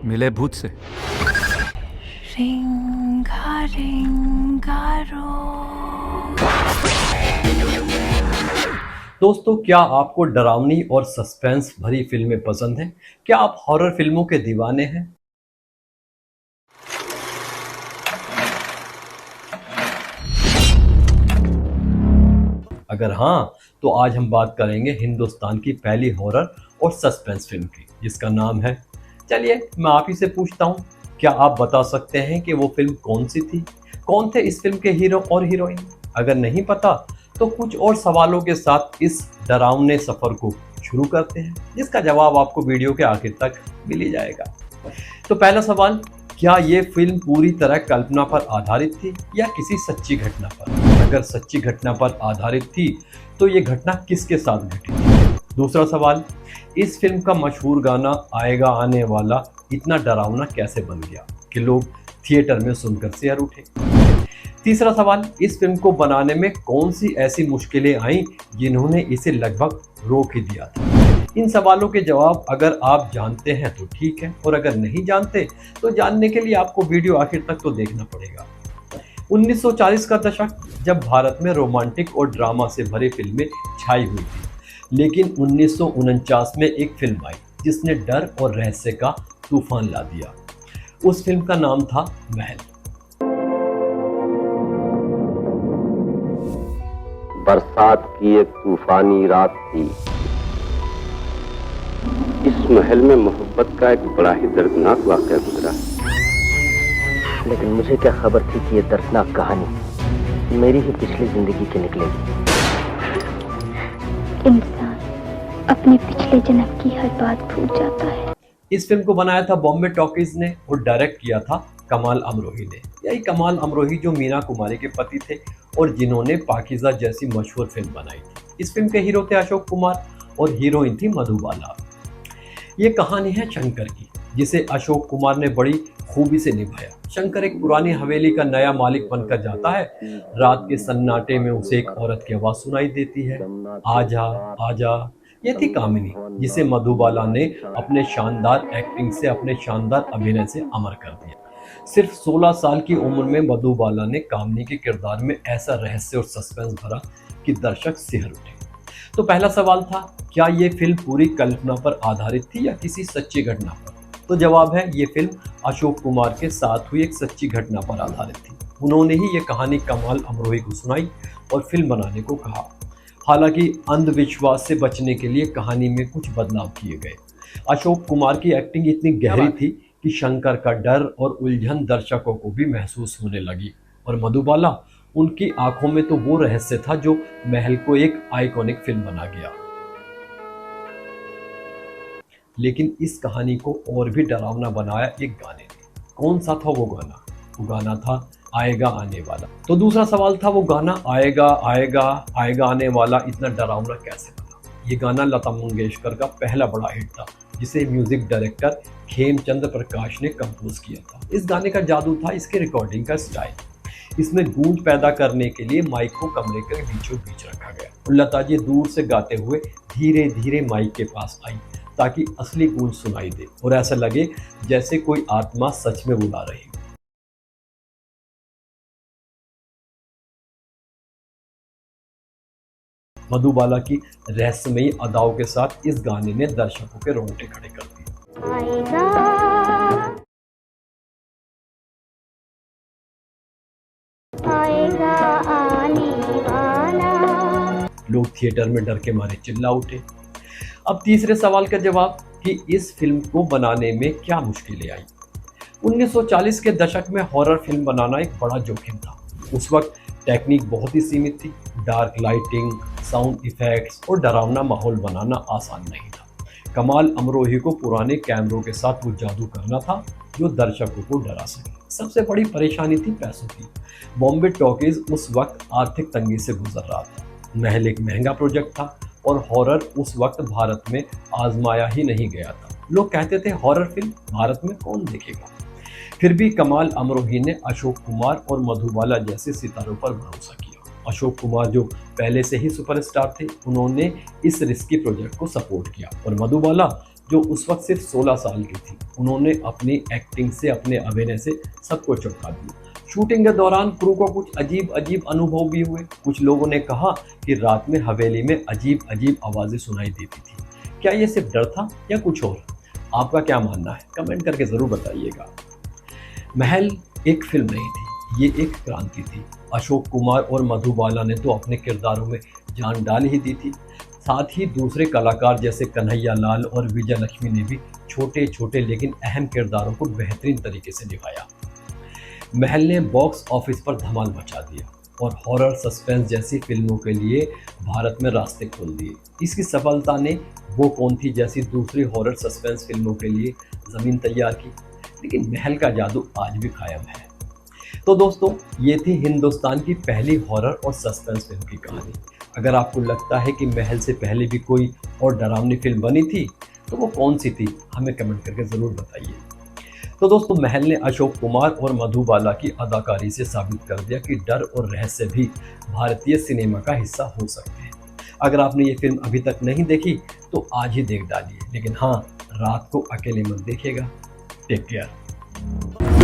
मिले भूत से। रिंगा रिंगा रो। दोस्तों, क्या आपको डरावनी और सस्पेंस भरी फिल्में पसंद हैं? क्या आप हॉरर फिल्मों के दीवाने हैं? अगर हाँ, तो आज हम बात करेंगे हिंदुस्तान की पहली हॉरर और सस्पेंस फिल्म की, जिसका नाम है। चलिए, मैं आप ही से पूछता हूँ, क्या आप बता सकते हैं कि वो फिल्म कौन सी थी? कौन थे इस फिल्म के हीरो और हीरोइन? अगर नहीं पता, तो कुछ और सवालों के साथ इस डरावने सफर को शुरू करते हैं, जिसका जवाब आपको वीडियो के आखिर तक मिल ही जाएगा। तो पहला सवाल, क्या ये फिल्म पूरी तरह कल्पना पर आधारित थी या किसी सच्ची घटना पर? अगर सच्ची घटना पर आधारित थी, तो ये घटना किसके साथ घटी थी? दूसरा सवाल, इस फिल्म का मशहूर गाना आएगा आने वाला इतना डरावना कैसे बन गया कि लोग थिएटर में सुनकर सिर उठे? तीसरा सवाल, इस फिल्म को बनाने में कौन सी ऐसी मुश्किलें आईं जिन्होंने इसे लगभग रोक ही दिया था? इन सवालों के जवाब अगर आप जानते हैं तो ठीक है, और अगर नहीं जानते तो जानने के लिए आपको वीडियो आखिर तक तो देखना पड़ेगा। 1940 का दशक, जब भारत में रोमांटिक और ड्रामा से भरी फिल्में छाई हुई थी, लेकिन 1949 में एक फिल्म आई जिसने डर और रहस्य का तूफान ला दिया। उस फिल्म का नाम था महल। बरसात की एक तूफानी रात थी। इस महल में मोहब्बत का एक बड़ा ही दर्दनाक वाकया गुजरा, लेकिन मुझे क्या खबर थी कि ये दर्दनाक कहानी मेरी ही पिछली जिंदगी की निकलेगी। इंसान अपने पिछले जन्म की हर बात भूल जाता है। इस फिल्म को बनाया था बॉम्बे टॉकीज ने और डायरेक्ट किया था कमाल अमरोही ने। यही कमाल अमरोही जो मीना कुमारी के पति थे और जिन्होंने पाकीज़ा जैसी मशहूर फिल्म बनाई थी। इस फिल्म के हीरो थे अशोक कुमार और हीरोइन थी मधुबाला। ये कहानी है शंकर की, जिसे अशोक कुमार ने बड़ी खूबी से निभाया। शंकर एक पुरानी हवेली का नया मालिक बनकर जाता है। रात के सन्नाटे में उसे एक औरत की आवाज सुनाई देती है, आजा आजा। ये थी कामिनी, जिसे मधुबाला ने अपने शानदार एक्टिंग से, अपने शानदार अभिनय से अमर कर दिया। सिर्फ 16 साल की उम्र में मधुबाला ने कामिनी के किरदार में ऐसा रहस्य और सस्पेंस भरा कि दर्शक सिहर उठे। तो पहला सवाल था, क्या ये फिल्म पूरी कल्पना पर आधारित थी या किसी सच्ची घटना पर? तो जवाब है, ये फिल्म अशोक कुमार के साथ हुई एक सच्ची घटना पर आधारित थी। उन्होंने ही ये कहानी कमाल अमरोही को सुनाई और फिल्म बनाने को कहा। हालांकि अंधविश्वास से बचने के लिए कहानी में कुछ बदलाव किए गए। अशोक कुमार की एक्टिंग इतनी गहरी थी कि शंकर का डर और उलझन दर्शकों को भी महसूस होने लगी, और मधुबाला, उनकी आंखों में तो वो रहस्य था जो महल को एक आइकॉनिक फिल्म बना गया। लेकिन इस कहानी को और भी डरावना बनाया एक गाने ने। कौन सा था वो गाना? वो गाना था आएगा आने वाला। तो दूसरा सवाल था, वो गाना आएगा आएगा आएगा आने वाला इतना डरावना कैसे बना? ये गाना लता मंगेशकर का पहला बड़ा हिट था, जिसे म्यूजिक डायरेक्टर खेमचंद प्रकाश ने कंपोज किया था। इस गाने का जादू था इसके रिकॉर्डिंग का स्टाइल। इसमें गूंज पैदा करने के लिए माइक को कमरे के बीचों बीच रखा गया और लता जी दूर से गाते हुए धीरे धीरे माइक के पास आई, ताकि असली गूंज सुनाई दे और ऐसा लगे जैसे कोई आत्मा सच में बुला रही हो। मधुबाला की रहस्यमयी अदाओं के साथ इस गाने ने दर्शकों के रोंगटे खड़े कर दिए। आएगा आने वाला। लोग थिएटर में डर के मारे चिल्ला उठे। अब तीसरे सवाल का जवाब कि इस फिल्म को बनाने में क्या मुश्किलें आई। 1940 के दशक में हॉरर फिल्म बनाना एक बड़ा जोखिम था। उस वक्त टेक्निक बहुत ही सीमित थी। डार्क लाइटिंग, साउंड इफेक्ट्स और डरावना माहौल बनाना आसान नहीं था। कमाल अमरोही को पुराने कैमरों के साथ वो जादू करना था जो दर्शकों को डरा सके। सबसे बड़ी परेशानी थी पैसों की। बॉम्बे टॉकीज उस वक्त आर्थिक तंगी से गुजर रहा था। महल एक महंगा प्रोजेक्ट था और हॉरर उस वक्त भारत में आजमाया ही नहीं गया था। लोग कहते थे, हॉरर फिल्म भारत में कौन देखेगा? फिर भी कमाल अमरोही ने अशोक कुमार और मधुबाला जैसे सितारों पर भरोसा किया। अशोक कुमार जो पहले से ही सुपरस्टार थे, उन्होंने इस रिस्की प्रोजेक्ट को सपोर्ट किया और मधुबाला जो उस वक्त सिर्फ 16 साल की थी। उन्होंने अपनी एक्टिंग से, अपने अभिनय से सबको चौंका दिया। शूटिंग के दौरान क्रू को कुछ अजीब अजीब अनुभव भी हुए। कुछ लोगों ने कहा कि रात में हवेली में अजीब अजीब आवाज़ें सुनाई देती थी। क्या ये सिर्फ डर था या कुछ और? आपका क्या मानना है? कमेंट करके ज़रूर बताइएगा। महल एक फिल्म नहीं थी, ये एक क्रांति थी। अशोक कुमार और मधुबाला ने तो अपने किरदारों में जान डाल ही दी थी। साथ ही दूसरे कलाकार जैसे कन्हैया लाल और विजय लक्ष्मी ने भी छोटे छोटे लेकिन अहम किरदारों को बेहतरीन तरीके से निभाया। महल ने बॉक्स ऑफिस पर धमाल मचा दिया और हॉरर सस्पेंस जैसी फिल्मों के लिए भारत में रास्ते खोल दिए। इसकी सफलता ने वो कौन थी जैसी दूसरी हॉरर सस्पेंस फिल्मों के लिए ज़मीन तैयार की। लेकिन महल का जादू आज भी कायम है। तो दोस्तों, ये थी हिंदुस्तान की पहली हॉरर और सस्पेंस फिल्म की कहानी। अगर आपको लगता है कि महल से पहले भी कोई और डरावनी फिल्म बनी थी तो वो कौन सी थी, हमें कमेंट करके ज़रूर बताइए। तो दोस्तों, महल ने अशोक कुमार और मधुबाला की अदाकारी से साबित कर दिया कि डर और रहस्य भी भारतीय सिनेमा का हिस्सा हो सकते हैं। अगर आपने ये फिल्म अभी तक नहीं देखी तो आज ही देख डालिए, लेकिन हाँ, रात को अकेले मत देखिएगा। Take care.